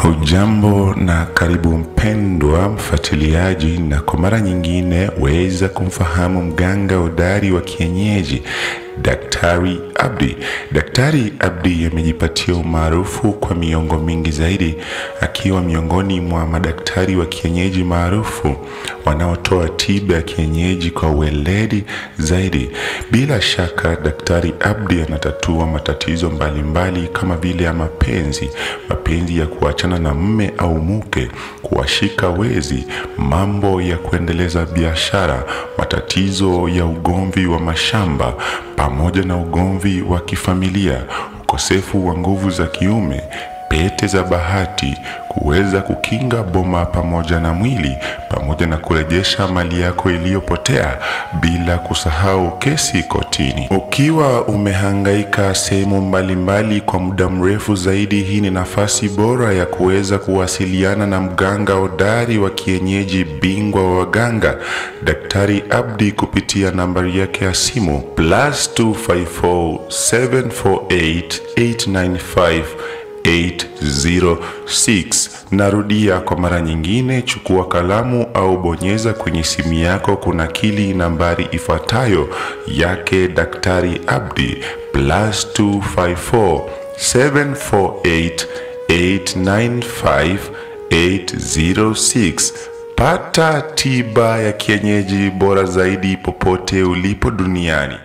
Hujambo na karibu mpendwa mfuatiliaji, na kwa mara nyingine weza kumfahamu mganga hodari wa kienyeji Daktari Abdi. Daktari Abdi amejipatia umaarufu kwa miongo mingi zaidi, akiwa miongoni mwa madaktari wa kienyeji maarufu wanaotoa tiba ya kienyeji kwa weledi zaidi. Bila shaka Daktari Abdi anatatua matatizo mbalimbali kama vile ya mapenzi ya kuachana na mume au mke, kuwashika wezi, mambo ya kuendeleza biashara, matatizo ya ugomvi wa mashamba pamoja na ugomvi wa kifamilia, ukosefu wa nguvu za kiume, pete za bahati, kuweza kukinga boma pamoja na mwili, pamoja na kurejesha mali yako iliyopotea, bila kusahau kesi kotini. Ukiwa umehangaika sehemu mbalimbali kwa muda mrefu zaidi, hii ni nafasi bora ya kuweza kuwasiliana na mganga hodari wa kienyeji, bingwa wa waganga Daktari Abdi, kupitia nambari yake ya simu +254 748 895 806. Narudia kwa mara nyingine, chukua kalamu au bonyeza kwenye simu yako kunakili nambari ifuatayo yake Daktari Abdi +254 748 895 806. Pata tiba ya kienyeji bora zaidi popote ulipo duniani.